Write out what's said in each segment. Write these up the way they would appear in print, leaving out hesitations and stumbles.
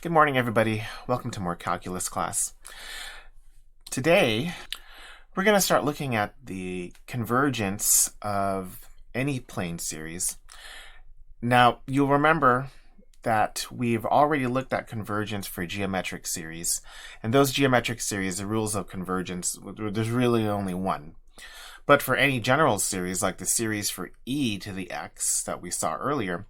Good morning, everybody. Welcome to more calculus class. Today, we're going to start looking at the convergence of any plane series. Now, you'll remember that we've already looked at convergence for geometric series, and those geometric series, the rules of convergence, there's really only one. But for any general series, like the series for e to the x that we saw earlier,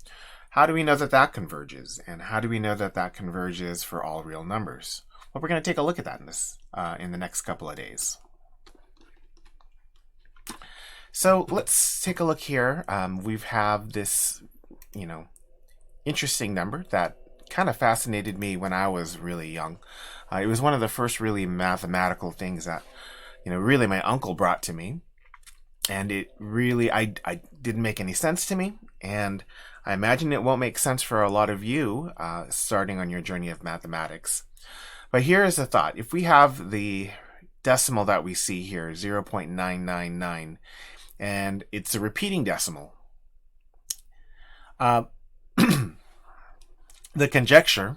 how do we know that that converges? And how do we know that that converges for all real numbers? Well, we're going to take a look at that in the next couple of days. So let's take a look here. We have this, interesting number that kind of fascinated me when I was really young. It was one of the first really mathematical things that, really my uncle brought to me. And it really, I didn't make any sense to me. And I imagine it won't make sense for a lot of you starting on your journey of mathematics. But here is the thought. If we have the decimal that we see here, 0.999, and it's a repeating decimal, the conjecture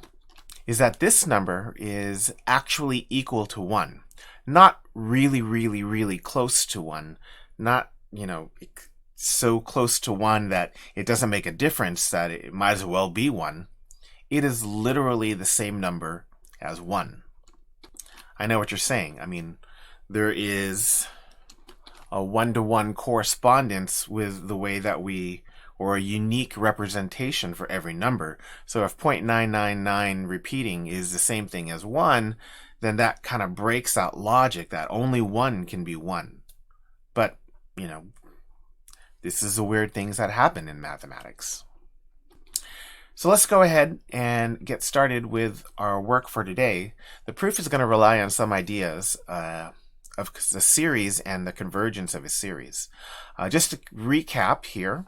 is that this number is actually equal to 1. Not really, really, really close to 1. Not, so close to 1 that it doesn't make a difference, that it might as well be 1. It is literally the same number as 1. I know what you're saying. I mean, there is a one-to-one correspondence with the way that or a unique representation for every number. So if 0.999 repeating is the same thing as 1, then that kind of breaks that logic that only 1 can be 1. But, this is the weird things that happen in mathematics. So let's go ahead and get started with our work for today. The proof is going to rely on some ideas of the series and the convergence of a series. Just to recap here,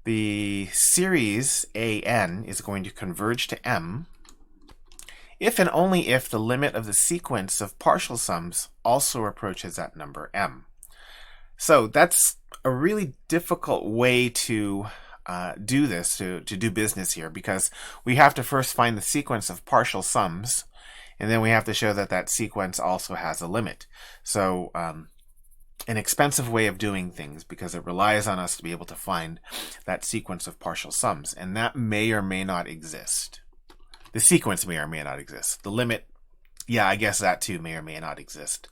the series AN is going to converge to M if and only if the limit of the sequence of partial sums also approaches that number M. So that's a really difficult way to do this, to do business here, because we have to first find the sequence of partial sums, and then we have to show that that sequence also has a limit. So an expensive way of doing things, because it relies on us to be able to find that sequence of partial sums, and that may or may not exist. The sequence may or may not exist. The limit, yeah, I guess that too may or may not exist.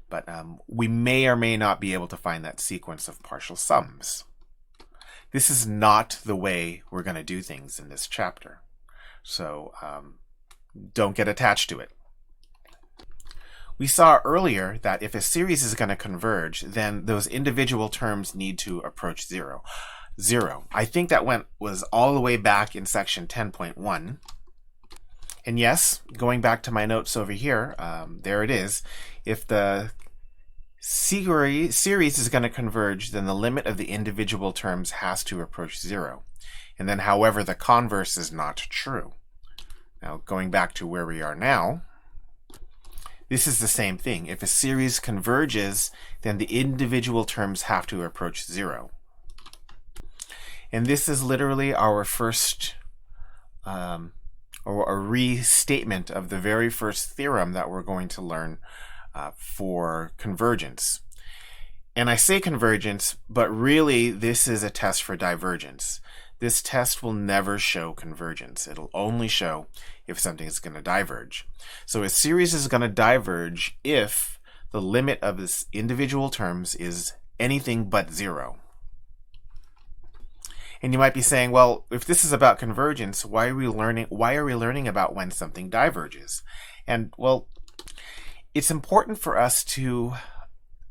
But we may or may not be able to find that sequence of partial sums. This is not the way we're going to do things in this chapter. So don't get attached to it. We saw earlier that if a series is going to converge, then those individual terms need to approach zero. I think that was all the way back in section 10.1. And yes, going back to my notes over here, there it is. If the series is going to converge, then the limit of the individual terms has to approach 0. And then, however, the converse is not true. Now, going back to where we are now, this is the same thing. If a series converges, then the individual terms have to approach 0. And this is literally our first or a restatement of the very first theorem that we're going to learn for convergence. And I say convergence, but really this is a test for divergence. This test will never show convergence. It'll only show if something is going to diverge. So a series is going to diverge if the limit of this individual terms is anything but 0. And you might be saying, well, if this is about convergence, why are we learning about when something diverges? And well, it's important for us to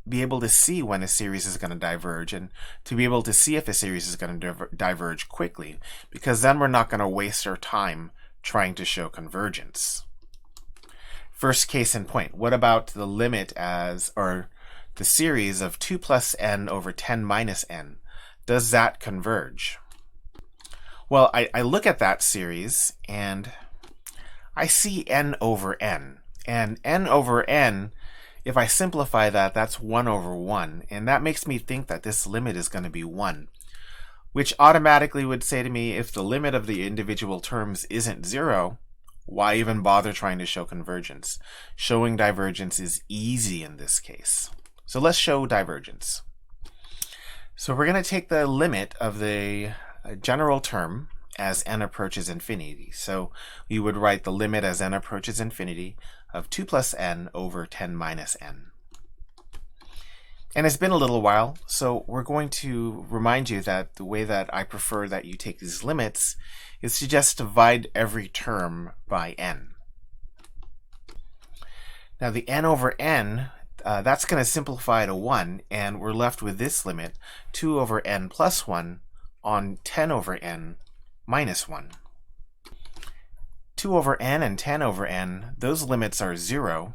be able to see when a series is going to diverge and to be able to see if a series is going to diverge quickly, because then we're not going to waste our time trying to show convergence. First case in point, what about the limit or the series of 2 plus n over 10 minus n? Does that converge? Well, I look at that series and I see n over n. And n over n, if I simplify that, that's 1 over 1. And that makes me think that this limit is going to be 1. which automatically would say to me, if the limit of the individual terms isn't 0, Why even bother trying to show convergence? Showing divergence is easy in this case. So let's show divergence. So we're going to take the limit of the general term as n approaches infinity. So you would write the limit as n approaches infinity of 2 plus n over 10 minus n. And it's been a little while, so we're going to remind you that the way that I prefer that you take these limits is to just divide every term by n. Now the n over n, that's going to simplify to 1, and we're left with this limit, 2 over n plus 1 on 10 over n minus 1. 2 over n and 10 over n, those limits are 0.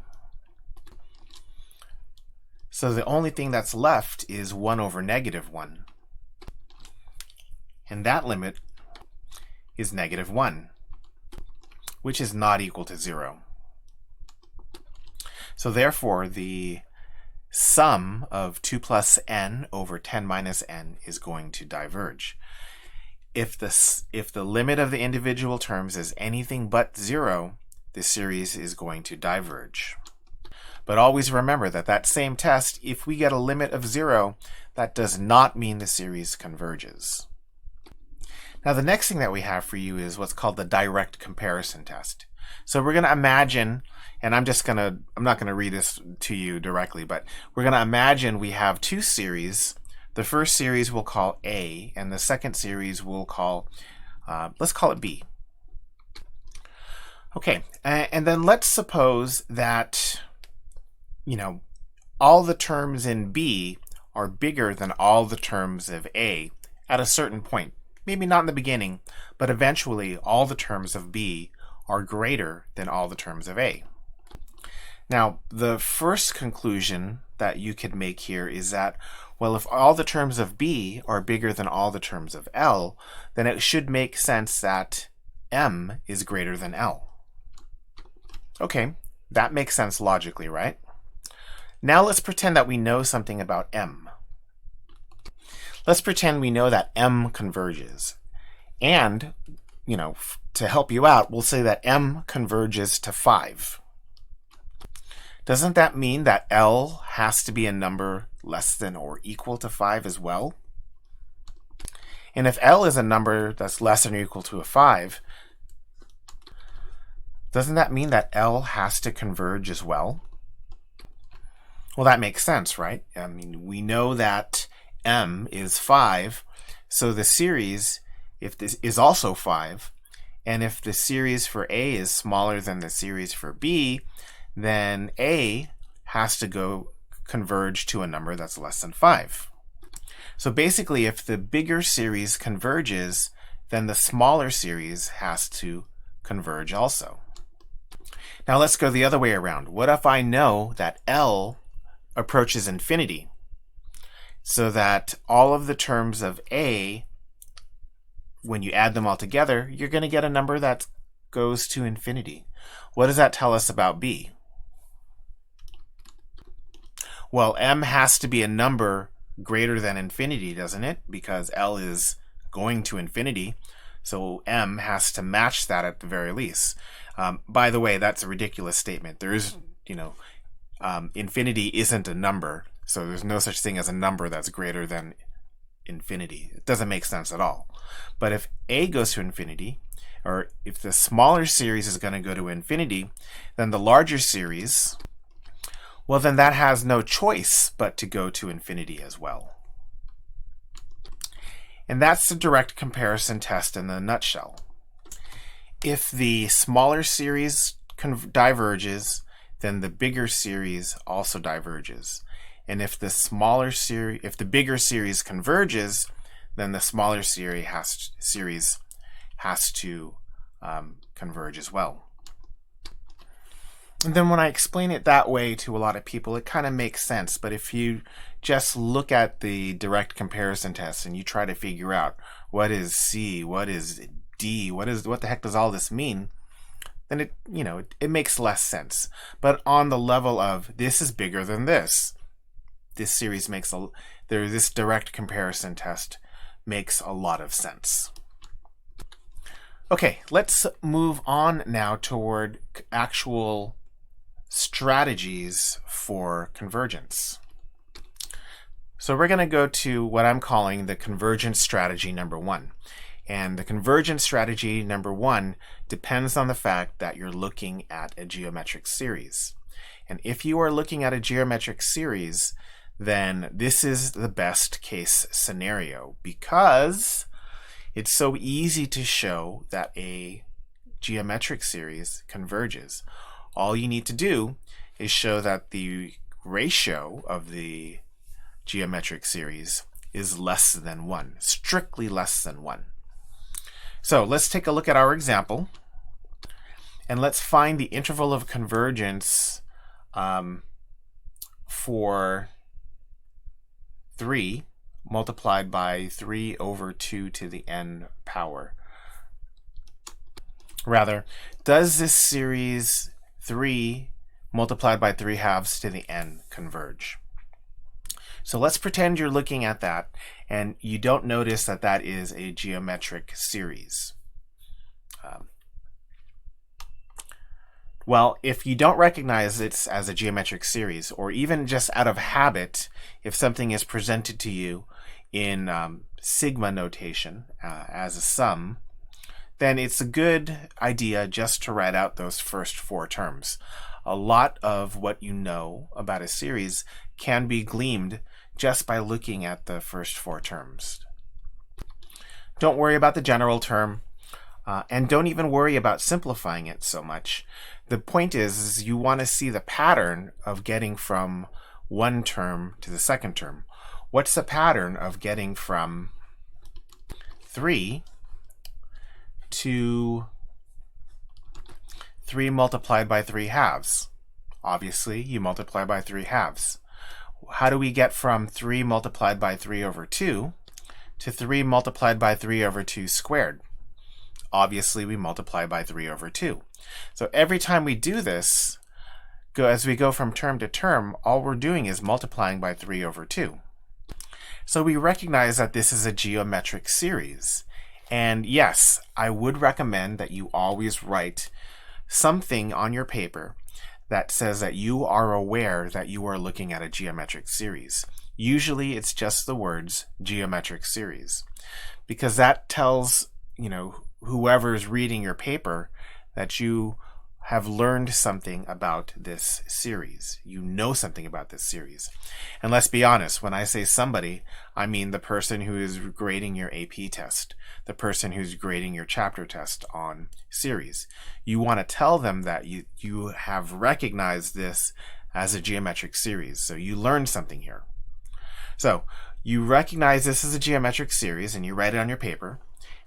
So the only thing that's left is 1 over negative 1. And that limit is negative 1, which is not equal to 0. So therefore, the sum of 2 plus n over 10 minus n is going to diverge. If the limit of the individual terms is anything but 0, the series is going to diverge. But always remember that that same test, if we get a limit of 0, that does not mean the series converges. Now the next thing that we have for you is what's called the direct comparison test. So we're going to imagine, and I'm not going to read this to you directly, but we're going to imagine we have two series. The first series we'll call A, and the second series we'll call, let's call it B. Okay, and then let's suppose that all the terms in B are bigger than all the terms of A at a certain point. Maybe not in the beginning, but eventually all the terms of B are greater than all the terms of A. Now, the first conclusion that you could make here is that, well, if all the terms of B are bigger than all the terms of L, then it should make sense that M is greater than L. Okay, that makes sense logically, right? Now let's pretend that we know something about M. Let's pretend we know that M converges. And, to help you out, we'll say that M converges to 5. Doesn't that mean that L has to be a number less than or equal to 5 as well? And if L is a number that's less than or equal to a 5, doesn't that mean that L has to converge as well? Well, that makes sense, right? I mean, we know that M is 5, so the series, if this is also 5, and if the series for A is smaller than the series for B, then A has to converge to a number that's less than 5. So basically, if the bigger series converges, then the smaller series has to converge also. Now let's go the other way around. What if I know that L approaches infinity, so that all of the terms of A, when you add them all together, you're going to get a number that goes to infinity. What does that tell us about B? Well, M has to be a number greater than infinity, doesn't it? Because L is going to infinity, so M has to match that at the very least. By the way, that's a ridiculous statement. There is, infinity isn't a number, so there's no such thing as a number that's greater than infinity. It doesn't make sense at all. But if A goes to infinity, or if the smaller series is going to go to infinity, then the larger series, well, then that has no choice but to go to infinity as well. And that's the direct comparison test in a nutshell. If the smaller series diverges, then the bigger series also diverges. And if the bigger series converges, then the smaller series has to converge as well. And then when I explain it that way to a lot of people, it kind of makes sense. But if you just look at the direct comparison test and you try to figure out what is C, what is D, what the heck does all this mean, then it makes less sense. But on the level of this is bigger than this series this direct comparison test makes a lot of sense. Okay, let's move on now toward actual strategies for convergence. So we're going to go to what I'm calling the convergence strategy number 1. And the convergence strategy number 1 depends on the fact that you're looking at a geometric series. And if you are looking at a geometric series, then this is the best case scenario because it's so easy to show that a geometric series converges. All you need to do is show that the ratio of the geometric series is less than 1, strictly less than 1. So let's take a look at our example, and let's find the interval of convergence for 3 multiplied by 3 over 2 to the n power. Rather, does this series 3 multiplied by 3 halves to the n converge? So let's pretend you're looking at that and you don't notice that that is a geometric series. Well, if you don't recognize it as a geometric series, or even just out of habit, if something is presented to you in sigma notation as a sum, then it's a good idea just to write out those first 4 terms. A lot of what you know about a series can be gleaned just by looking at the first 4 terms. Don't worry about the general term, and don't even worry about simplifying it so much. The point is you want to see the pattern of getting from one term to the second term. What's the pattern of getting from 3 to 3 multiplied by 3 halves? Obviously, you multiply by 3 halves. How do we get from 3 multiplied by 3 over 2 to 3 multiplied by 3 over 2 squared? Obviously, we multiply by 3 over 2. So every time we do this, as we go from term to term, all we're doing is multiplying by 3 over 2. So we recognize that this is a geometric series. And yes, I would recommend that you always write something on your paper that says that you are aware that you are looking at a geometric series. Usually it's just the words geometric series, because that tells, whoever's reading your paper that you have learned something about this series. You know something about this series. And let's be honest, when I say somebody, I mean the person who is grading your AP test, the person who's grading your chapter test on series. You want to tell them that you have recognized this as a geometric series. So you learned something here. So you recognize this as a geometric series and you write it on your paper.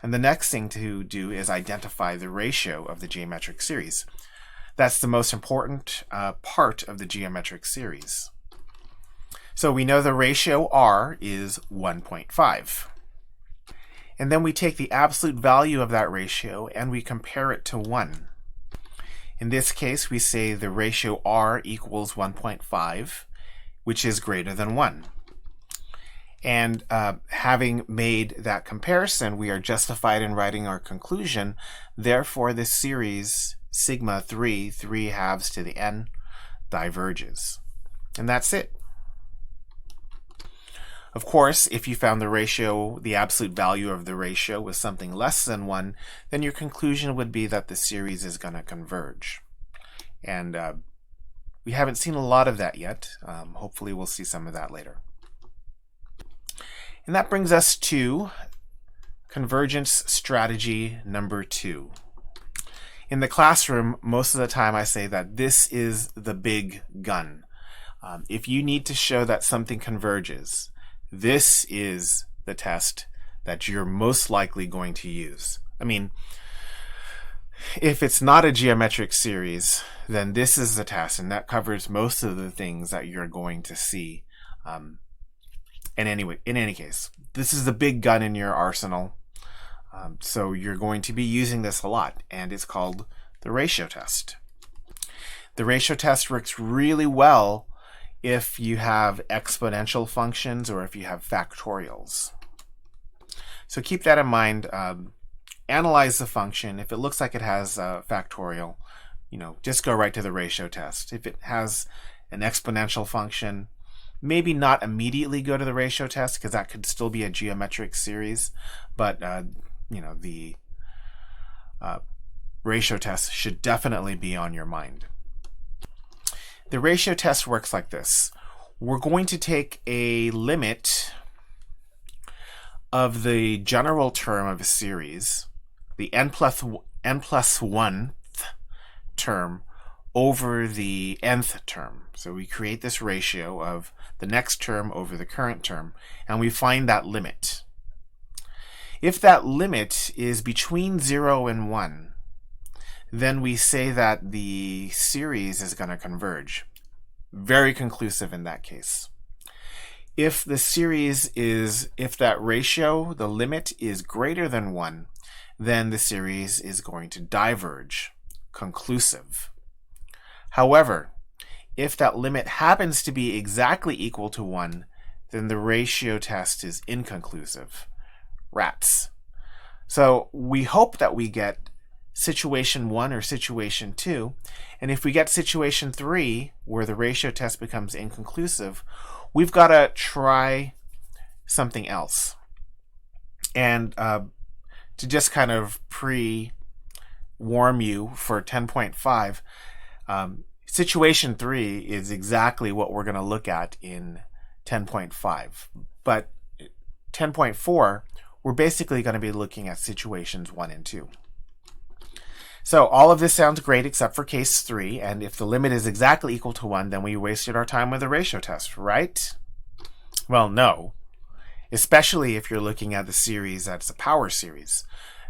And the next thing to do is identify the ratio of the geometric series. That's the most important part of the geometric series. So we know the ratio R is 1.5. And then we take the absolute value of that ratio and we compare it to 1. In this case, we say the ratio R equals 1.5, which is greater than 1. And having made that comparison, we are justified in writing our conclusion. Therefore, this series, sigma 3 halves to the n, diverges. And that's it. Of course, if you found the ratio, the absolute value of the ratio was something less than 1, then your conclusion would be that the series is going to converge. And we haven't seen a lot of that yet. Hopefully we'll see some of that later. And that brings us to convergence strategy number 2. In the classroom, most of the time I say that this is the big gun. If you need to show that something converges, this is the test that you're most likely going to use. I mean, if it's not a geometric series, then this is the test, and that covers most of the things that you're going to see. In any case, this is the big gun in your arsenal. So you're going to be using this a lot, and it's called the ratio test. The ratio test works really well if you have exponential functions or if you have factorials. So keep that in mind analyze the function. If it looks like it has a factorial, just go right to the ratio test. If it has an exponential function, maybe not immediately go to the ratio test because that could still be a geometric series, but the ratio test should definitely be on your mind. The ratio test works like this. We're going to take a limit of the general term of a series, the n plus 1th term, over the nth term. So we create this ratio of the next term over the current term, and we find that limit. If that limit is between 0 and 1, then we say that the series is going to converge. Very conclusive in that case. If that ratio, the limit, is greater than 1, then the series is going to diverge. Conclusive. However, if that limit happens to be exactly equal to 1, then the ratio test is inconclusive. Rats. So we hope that we get situation 1 or situation 2, and if we get situation 3, where the ratio test becomes inconclusive, we've got to try something else. And to just kind of pre-warm you for 10.5, situation 3 is exactly what we're going to look at in 10.5. But 10.4, we're basically going to be looking at situations 1 and 2. So all of this sounds great except for case 3, and if the limit is exactly equal to 1, then we wasted our time with the ratio test, right? Well, no. Especially if you're looking at the series that's a power series.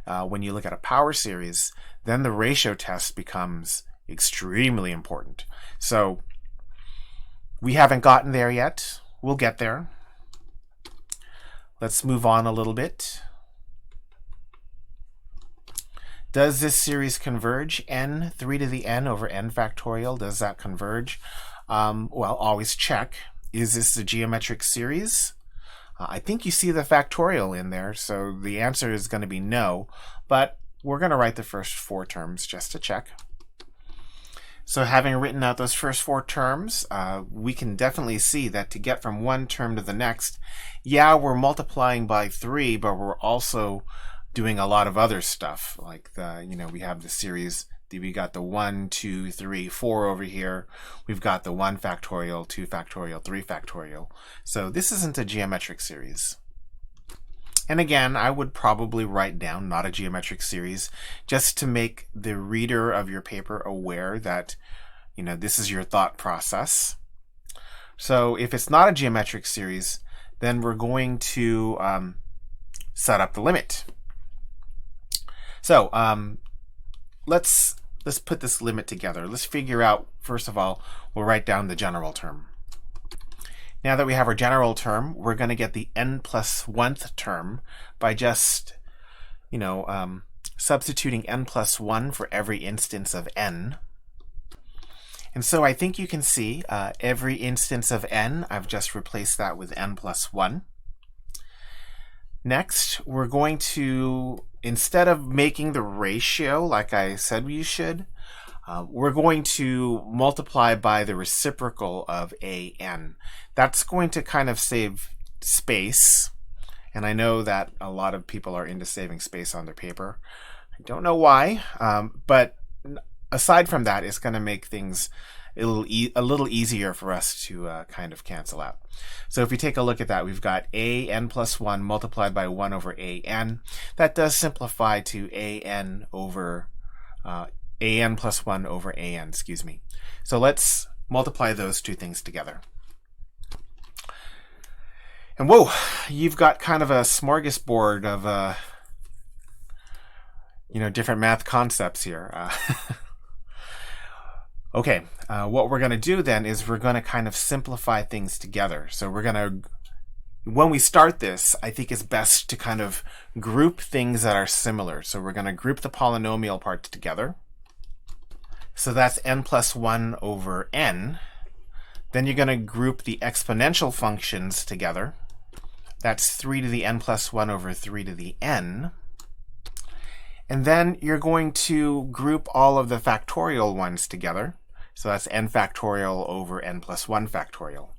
When you look at a power series, then the ratio test becomes extremely important. So we haven't gotten there yet. We'll get there. Let's move on a little bit. Does this series converge? N, 3 to the n over n factorial, does that converge? Well, always check. Is this a geometric series? I think you see the factorial in there, so the answer is going to be no, but we're going to write the first 4 terms just to check. So having written out those first 4 terms, we can definitely see that to get from one term to the next, yeah, we're multiplying by 3, but we're also doing a lot of other stuff, like we have the series. We got the 1, 2, 3, 4 over here. We've got the 1 factorial, 2 factorial, 3 factorial. So this isn't a geometric series. And again, I would probably write down not a geometric series just to make the reader of your paper aware that this is your thought process. So if it's not a geometric series, then we're going to set up the limit. So let's put this limit together. Let's figure out, first of all, we'll write down the general term. Now that we have our general term, we're going to get the n plus 1th term by just, substituting n plus 1 for every instance of n. And so I think you can see every instance of n, I've just replaced that with n plus 1. Next, we're going to, instead of making the ratio like I said we should, we're going to multiply by the reciprocal of an. That's going to kind of save space, and I know that a lot of people are into saving space on their paper. I don't know why, but aside from that, it's going to make things a little easier for us to kind of cancel out. So if we take a look at that, we've got an plus 1 multiplied by 1 over an. That does simplify to an plus 1 over an, excuse me. So let's multiply those two things together. And whoa, you've got kind of a smorgasbord of different math concepts here. Okay, what we're going to do then is we're going to kind of simplify things together. So we're going to, when we start this, I think it's best to kind of group things that are similar. So we're going to group the polynomial parts together. So that's n plus 1 over n. Then you're going to group the exponential functions together. That's 3 to the n plus 1 over 3 to the n. And then you're going to group all of the factorial ones together. So that's n factorial over n plus 1 factorial.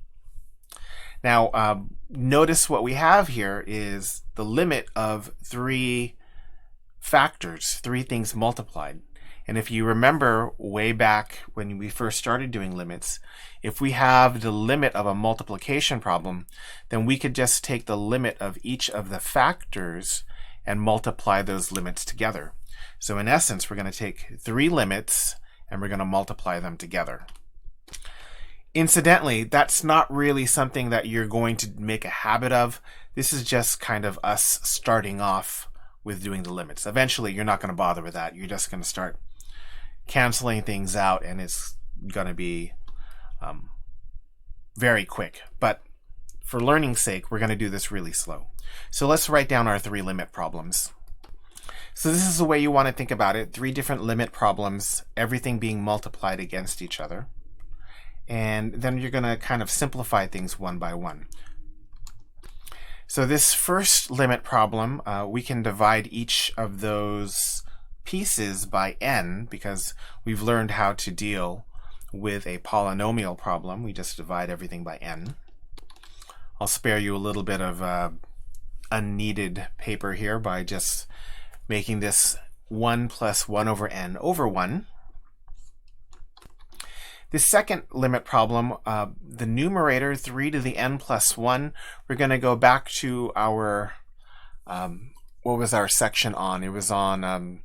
Now, notice what we have here is the limit of 3 factors, 3 things multiplied. And if you remember way back when we first started doing limits, if we have the limit of a multiplication problem, then we could just take the limit of each of the factors and multiply those limits together. So in essence, we're going to take 3 limits and we're going to multiply them together. Incidentally, that's not really something that you're going to make a habit of. This is just kind of us starting off with doing the limits. Eventually, you're not going to bother with that. You're just going to start canceling things out, and it's going to be very quick. But for learning's sake, we're going to do this really slow. So let's write down our 3 limit problems. So this is the way you want to think about it. 3 different limit problems, everything being multiplied against each other. And then you're going to kind of simplify things one by one. So this first limit problem, we can divide each of those pieces by n because we've learned how to deal with a polynomial problem. We just divide everything by n. I'll spare you a little bit of unneeded paper here by just making this 1 plus 1 over n over 1. The second limit problem, the numerator 3 to the n plus 1, we're going to go back to our, what was our section on? It was on,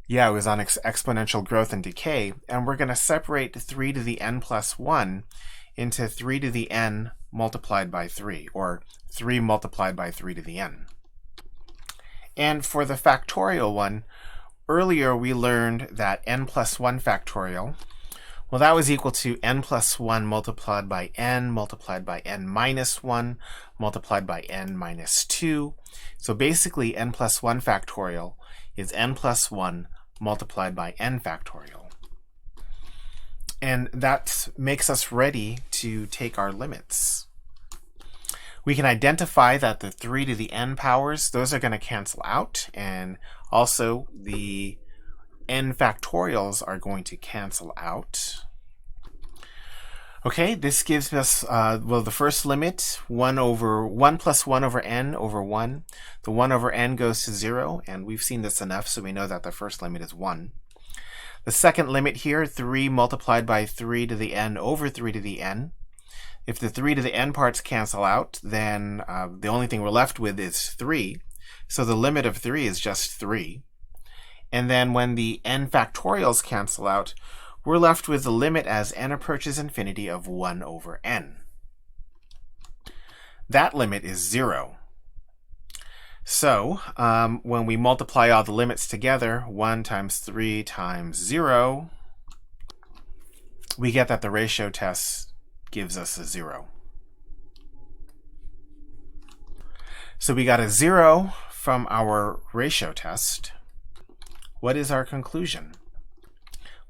it was on exponential growth and decay, and we're going to separate 3 to the n plus 1 into 3 to the n multiplied by 3, or 3 multiplied by 3 to the n. And for the factorial one, earlier we learned that n plus 1 factorial, well, that was equal to n plus 1 multiplied by n minus 1 multiplied by n minus 2. So basically, n plus 1 factorial is n plus 1 multiplied by n factorial. And that makes us ready to take our limits. We can identify that the 3 to the n powers, those are going to cancel out, and also the n factorials are going to cancel out. Okay, this gives us, the first limit, 1 plus 1 over n over 1. The 1 over n goes to 0, and we've seen this enough, so we know that the first limit is 1. The second limit here, 3 multiplied by 3 to the n over 3 to the n. If the 3 to the n parts cancel out, then the only thing we're left with is 3. So the limit of 3 is just 3. And then when the n factorials cancel out, we're left with the limit as n approaches infinity of 1 over n. That limit is 0. So when we multiply all the limits together, 1 times 3 times 0, we get that the ratio test gives us a 0. So we got a 0 from our ratio test. What is our conclusion?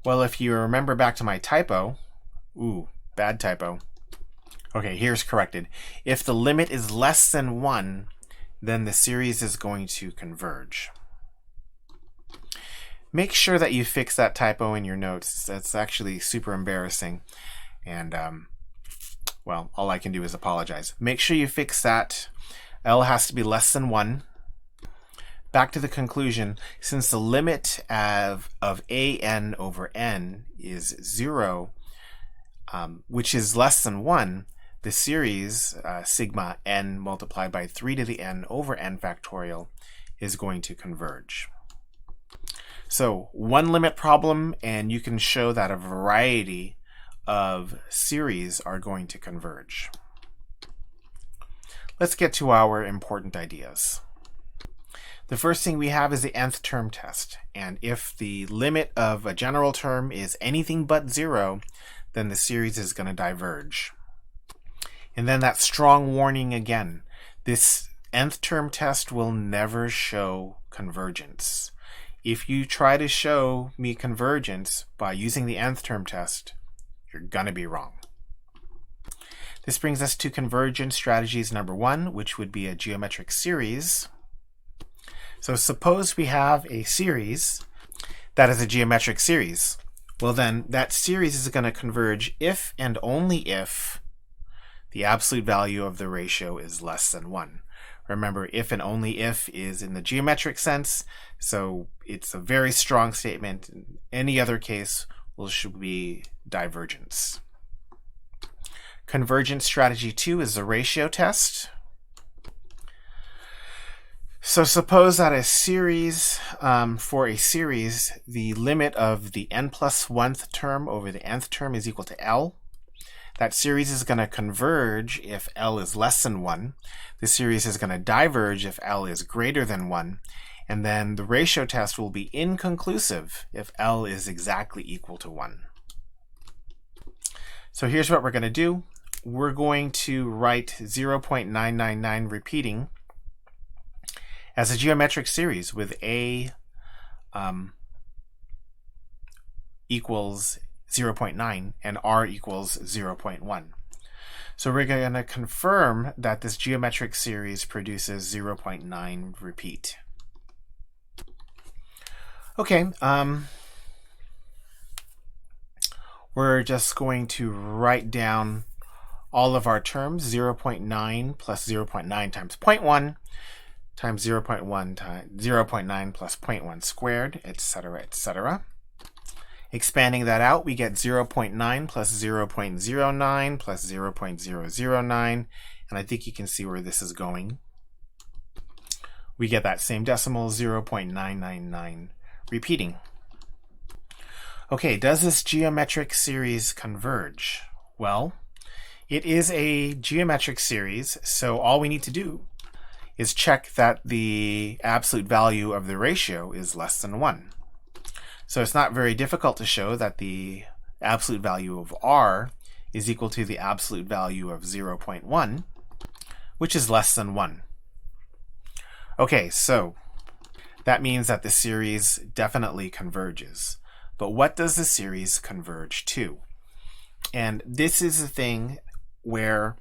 Well, if you remember back to my typo, bad typo. Okay, here's corrected. If the limit is less than 1, then the series is going to converge. Make sure that you fix that typo in your notes. That's actually super embarrassing. And, all I can do is apologize. Make sure you fix that. L has to be less than 1. Back to the conclusion, since the limit of an over n is 0, which is less than 1, the series sigma n multiplied by 3 to the n over n factorial is going to converge. So one limit problem, and you can show that a variety of series are going to converge. Let's get to our important ideas. The first thing we have is the nth term test, and if the limit of a general term is anything but 0, then the series is going to diverge. And then that strong warning again, this nth term test will never show convergence. If you try to show me convergence by using the nth term test, you're going to be wrong. This brings us to convergence strategies number 1, which would be a geometric series. So suppose we have a series that is a geometric series. Well, then that series is going to converge if and only if the absolute value of the ratio is less than 1. Remember, if and only if is in the geometric sense, so it's a very strong statement. In any other case should be divergence. Convergence strategy 2 is the ratio test. So suppose that for a series, the limit of the n plus 1th term over the nth term is equal to L. That series is going to converge if L is less than 1. The series is going to diverge if L is greater than 1. And then the ratio test will be inconclusive if L is exactly equal to 1. So here's what we're going to do. We're going to write 0.999 repeating as a geometric series with A equals 0.9 and R equals 0.1. So we're going to confirm that this geometric series produces 0.9 repeat. Okay, we're just going to write down all of our terms. 0.9 plus 0.9 times 0.1 times 0.1 times 0.9 plus 0.1 squared, etc., etc. Expanding that out, we get 0.9 plus 0.09 plus 0.009, and I think you can see where this is going. We get that same decimal, 0.999, repeating. Okay, does this geometric series converge? Well, it is a geometric series, so all we need to do is check that the absolute value of the ratio is less than 1. So it's not very difficult to show that the absolute value of R is equal to the absolute value of 0.1, which is less than 1. Okay, so that means that the series definitely converges. But what does the series converge to? And this is the thing where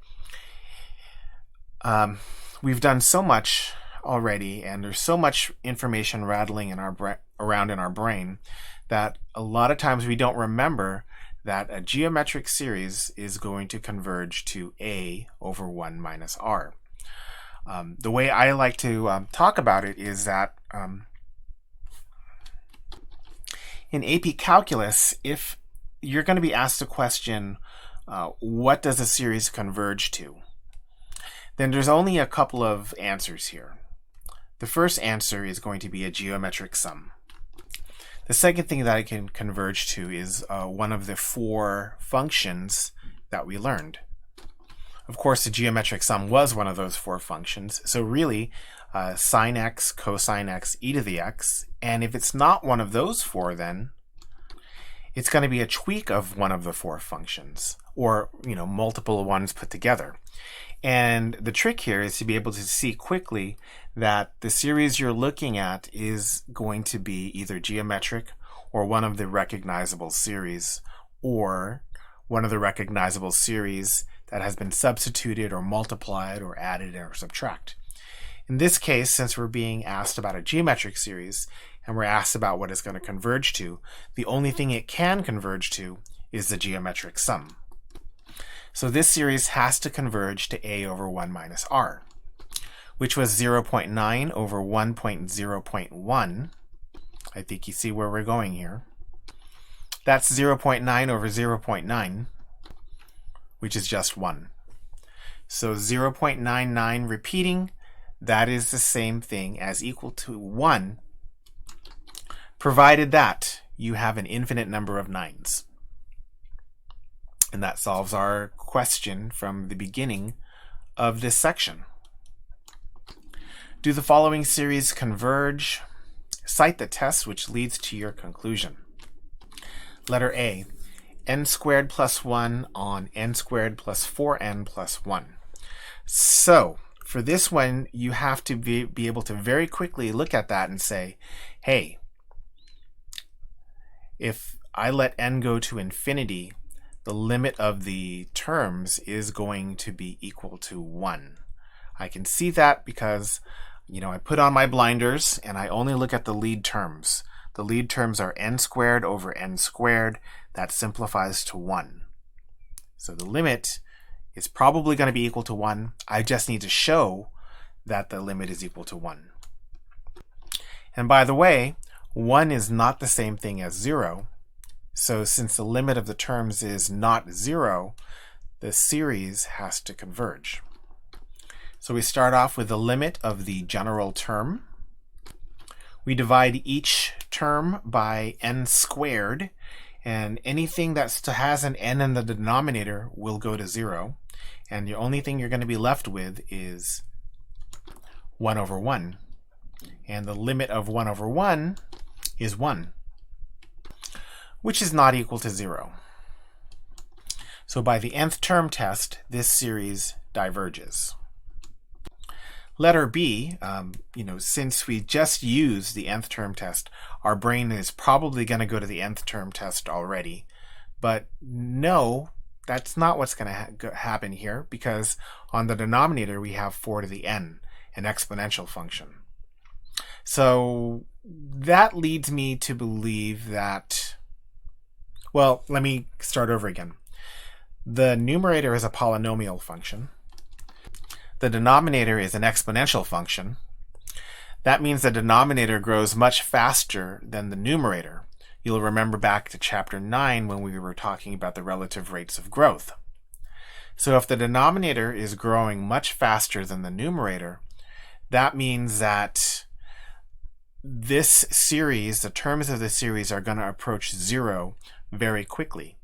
we've done so much already, and there's so much information rattling in around in our brain that a lot of times we don't remember that a geometric series is going to converge to A over 1 minus R. The way I like to talk about it is that in AP Calculus, if you're going to be asked a question, what does a series converge to? Then there's only a couple of answers here. The first answer is going to be a geometric sum. The second thing that it can converge to is one of the 4 functions that we learned. Of course, the geometric sum was one of those 4 functions, so really sine x, cosine x, e to the x, and if it's not one of those 4, then it's going to be a tweak of one of the 4 functions, or multiple ones put together. And the trick here is to be able to see quickly that the series you're looking at is going to be either geometric or one of the recognizable series, or one of the recognizable series that has been substituted or multiplied or added or subtract. In this case, since we're being asked about a geometric series and we're asked about what it's going to converge to, the only thing it can converge to is the geometric sum. So this series has to converge to A over 1 minus R, which was 0.9 over 1.0.1. I think you see where we're going here. That's 0.9 over 0.9, which is just 1. So 0.99 repeating, that is the same thing as equal to 1, provided that you have an infinite number of 9s. And that solves our question from the beginning of this section. Do the following series converge? Cite the test which leads to your conclusion. Letter A, n squared plus 1 on n squared plus 4n plus 1. So for this one, you have to be able to very quickly look at that and say, hey, if I let n go to infinity, the limit of the terms is going to be equal to 1. I can see that because I put on my blinders and I only look at the lead terms. The lead terms are n squared over n squared. That simplifies to 1. So the limit is probably going to be equal to 1. I just need to show that the limit is equal to 1. And by the way, 1 is not the same thing as 0. So since the limit of the terms is not 0, the series has to converge. So we start off with the limit of the general term. We divide each term by n squared, and anything that has an n in the denominator will go to 0. And the only thing you're going to be left with is 1 over 1. And the limit of 1 over 1 is 1, which is not equal to 0. So by the nth term test, this series diverges. Letter B, since we just used the nth term test, our brain is probably going to go to the nth term test already. But no, that's not what's going to happen here, because on the denominator we have 4 to the n, an exponential function. So that leads me to believe that, well, let me start over again. The numerator is a polynomial function. The denominator is an exponential function. That means the denominator grows much faster than the numerator. You'll remember back to chapter 9 when we were talking about the relative rates of growth. So if the denominator is growing much faster than the numerator, that means that this series, the terms of the series, are going to approach 0 very quickly.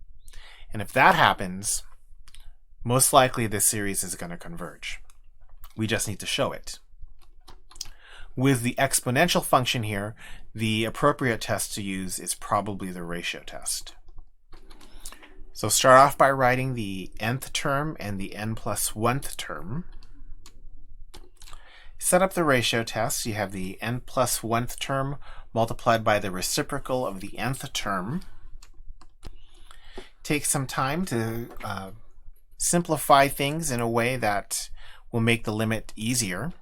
And if that happens, most likely this series is going to converge. We just need to show it. With the exponential function here, the appropriate test to use is probably the ratio test. So start off by writing the nth term and the n plus 1th term. Set up the ratio test. You have the n plus 1th term multiplied by the reciprocal of the nth term. Take some time to simplify things in a way that will make the limit easier.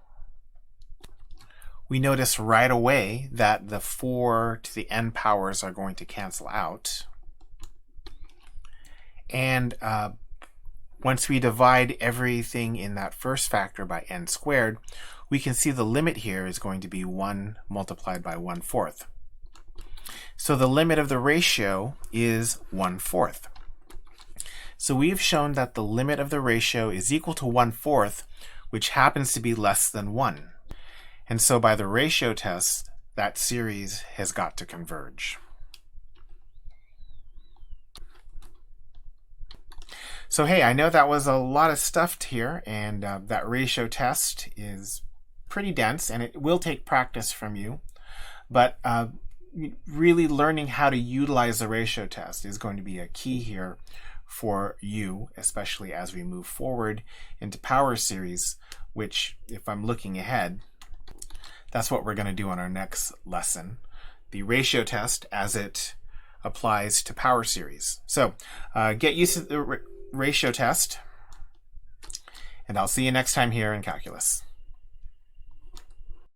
We notice right away that the 4 to the n powers are going to cancel out. And once we divide everything in that first factor by n squared, we can see the limit here is going to be 1 multiplied by 1/4. So the limit of the ratio is 1/4. So we've shown that the limit of the ratio is equal to 1/4, which happens to be less than 1. And so by the ratio test, that series has got to converge. So hey, I know that was a lot of stuff here, and that ratio test is pretty dense, and it will take practice from you. But really learning how to utilize the ratio test is going to be a key here for you, especially as we move forward into power series, which, if I'm looking ahead, that's what we're going to do on our next lesson, the ratio test as it applies to power series. So get used to the ratio test, and I'll see you next time here in calculus.